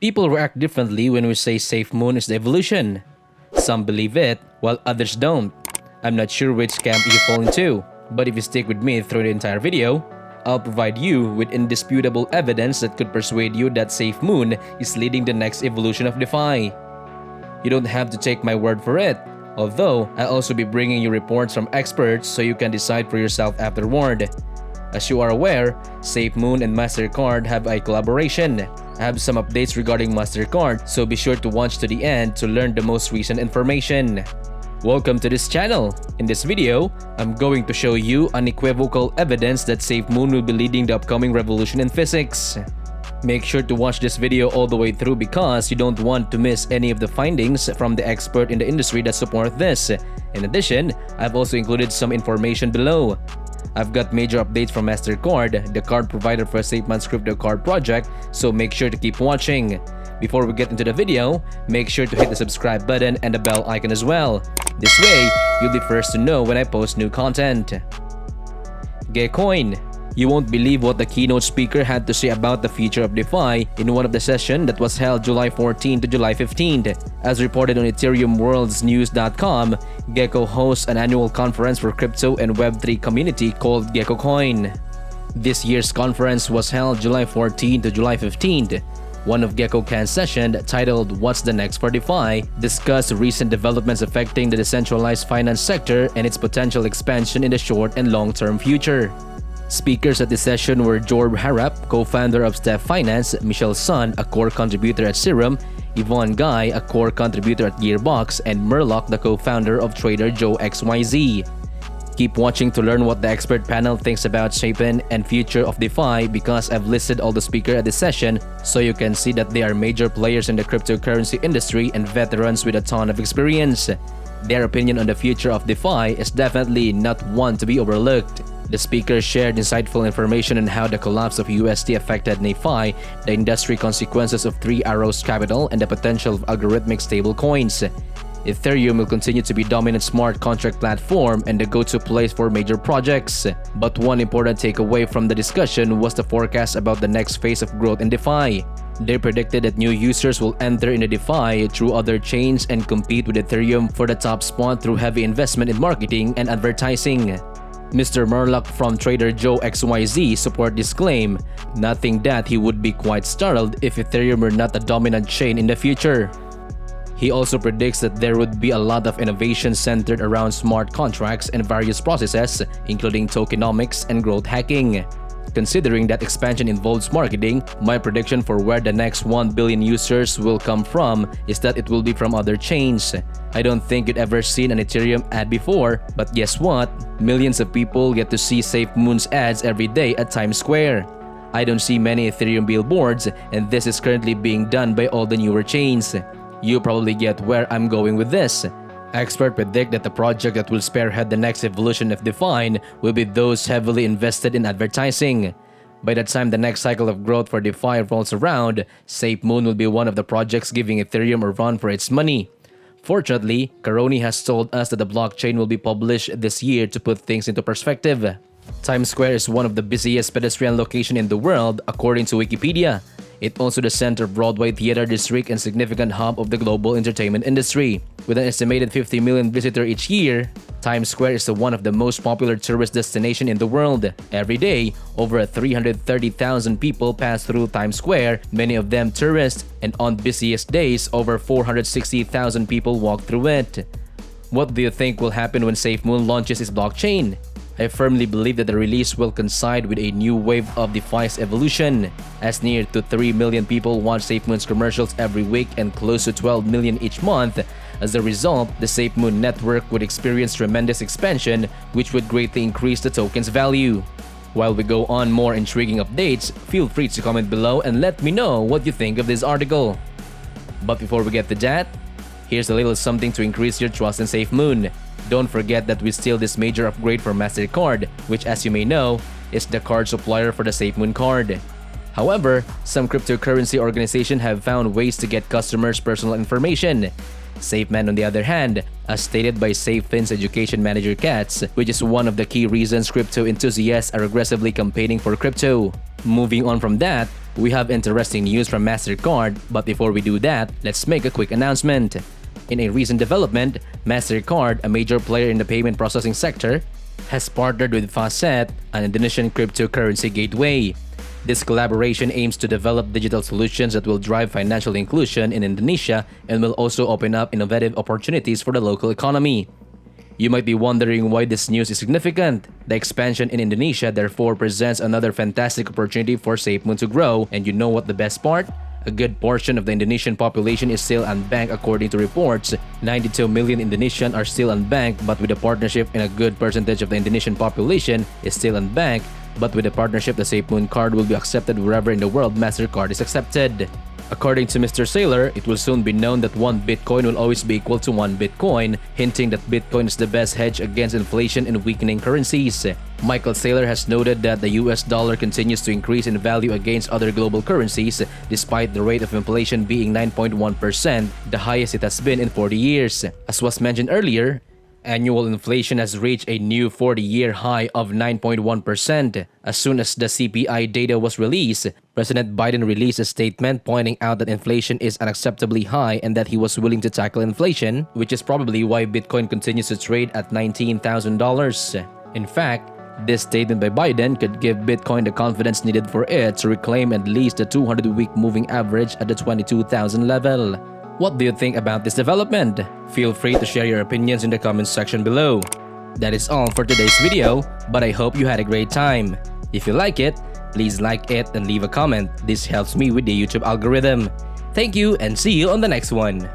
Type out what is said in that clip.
People react differently when we say SafeMoon is the evolution. Some believe it, while others don't. I'm not sure which camp you fall into, but if you stick with me through the entire video, I'll provide you with indisputable evidence that could persuade you that SafeMoon is leading the next evolution of DeFi. You don't have to take my word for it, although I'll also be bringing you reports from experts so you can decide for yourself afterward. As you are aware, SafeMoon and MasterCard have a collaboration. I have some updates regarding MasterCard, so be sure to watch to the end to learn the most recent information. Welcome to this channel. In this video, I'm going to show you unequivocal evidence that SafeMoon will be leading the upcoming revolution in physics. Make sure to watch this video all the way through because you don't want to miss any of the findings from the expert in the industry that support this. In addition, I've also included some information below. I've got major updates from MasterCard, the card provider for SafeMoon's crypto card project, so make sure to keep watching. Before we get into the video, make sure to hit the subscribe button and the bell icon as well. This way, you'll be first to know when I post new content. Gcoin. You won't believe what the keynote speaker had to say about the future of DeFi in one of the sessions that was held July 14 to July 15. As reported on EthereumWorldsNews.com, Gecko hosts an annual conference for crypto and Web3 community called GeckoCoin. This year's conference was held July 14 to July 15. One of GeckoCon's sessions, titled What's the Next for DeFi, discussed recent developments affecting the decentralized finance sector and its potential expansion in the short and long-term future. Speakers at the session were Jorb Harap, co-founder of Step Finance, Michelle Sun, a core contributor at Serum, Yvonne Guy, a core contributor at Gearbox, and Murloc, the co-founder of Trader Joe XYZ. Keep watching to learn what the expert panel thinks about SafeMoon and future of DeFi because I've listed all the speakers at this session so you can see that they are major players in the cryptocurrency industry and veterans with a ton of experience. Their opinion on the future of DeFi is definitely not one to be overlooked. The speakers shared insightful information on how the collapse of USD affected DeFi, the industry consequences of Three Arrows Capital, and the potential of algorithmic stablecoins. Ethereum will continue to be dominant smart contract platform and the go-to place for major projects. But one important takeaway from the discussion was the forecast about the next phase of growth in DeFi. They predicted that new users will enter into DeFi through other chains and compete with Ethereum for the top spot through heavy investment in marketing and advertising. Mr. Murloc from Trader Joe XYZ support this claim, noting that he would be quite startled if Ethereum were not a dominant chain in the future. He also predicts that there would be a lot of innovation centered around smart contracts and various processes, including tokenomics and growth hacking. Considering that expansion involves marketing, my prediction for where the next 1 billion users will come from is that it will be from other chains. I don't think you'd ever seen an Ethereum ad before, but guess what? Millions of people get to see SafeMoon's ads every day at Times Square. I don't see many Ethereum billboards, and this is currently being done by all the newer chains. You probably get where I'm going with this. Experts predict that the project that will spearhead the next evolution of DeFi will be those heavily invested in advertising. By the time the next cycle of growth for DeFi rolls around, SafeMoon will be one of the projects giving Ethereum a run for its money. Fortunately, Caroni has told us that the blockchain will be published this year to put things into perspective. Times Square is one of the busiest pedestrian locations in the world, according to Wikipedia. It's also the center of Broadway Theater District and significant hub of the global entertainment industry. With an estimated 50 million visitors each year, Times Square is one of the most popular tourist destinations in the world. Every day, over 330,000 people pass through Times Square, many of them tourists, and on busiest days, over 460,000 people walk through it. What do you think will happen when SafeMoon launches its blockchain? I firmly believe that the release will coincide with a new wave of DeFi's evolution, as near to 3 million people watch SafeMoon's commercials every week and close to 12 million each month. As a result, the SafeMoon network would experience tremendous expansion, which would greatly increase the token's value. While we go on more intriguing updates, feel free to comment below and let me know what you think of this article. But before we get to that, here's a little something to increase your trust in SafeMoon. Don't forget that we still this major upgrade for MasterCard, which as you may know, is the card supplier for the SafeMoon card. However, some cryptocurrency organizations have found ways to get customers' personal information. SafeMoon, on the other hand, as stated by SafeFin's education manager Katz, which is one of the key reasons crypto enthusiasts are aggressively campaigning for crypto. Moving on from that, We have interesting news from MasterCard, but before we do that, let's make a quick announcement. In a recent development, MasterCard, a major player in the payment processing sector, has partnered with Facet, an Indonesian cryptocurrency gateway. This collaboration aims to develop digital solutions that will drive financial inclusion in Indonesia and will also open up innovative opportunities for the local economy. You might be wondering why this news is significant. The expansion in Indonesia therefore presents another fantastic opportunity for SafeMoon to grow, and you know what the best part? A good portion of the Indonesian population is still unbanked according to reports. 92 million Indonesians are still unbanked, but with a partnership, and a good percentage of the Indonesian population is still unbanked. But with the partnership, the SafeMoon card will be accepted wherever in the world MasterCard is accepted. According to Mr. Saylor, it will soon be known that 1 Bitcoin will always be equal to 1 Bitcoin, hinting that Bitcoin is the best hedge against inflation and weakening currencies. Michael Saylor has noted that the US dollar continues to increase in value against other global currencies, despite the rate of inflation being 9.1%, the highest it has been in 40 years. As was mentioned earlier, annual inflation has reached a new 40-year high of 9.1%. As soon as the CPI data was released, President Biden released a statement pointing out that inflation is unacceptably high and that he was willing to tackle inflation, which is probably why Bitcoin continues to trade at $19,000. In fact, this statement by Biden could give Bitcoin the confidence needed for it to reclaim at least the 200-week moving average at the 22,000 level. What do you think about this development? Feel free to share your opinions in the comments section below. That is all for today's video, but I hope you had a great time. If you like it, please like it and leave a comment. This helps me with the YouTube algorithm. Thank you and see you on the next one.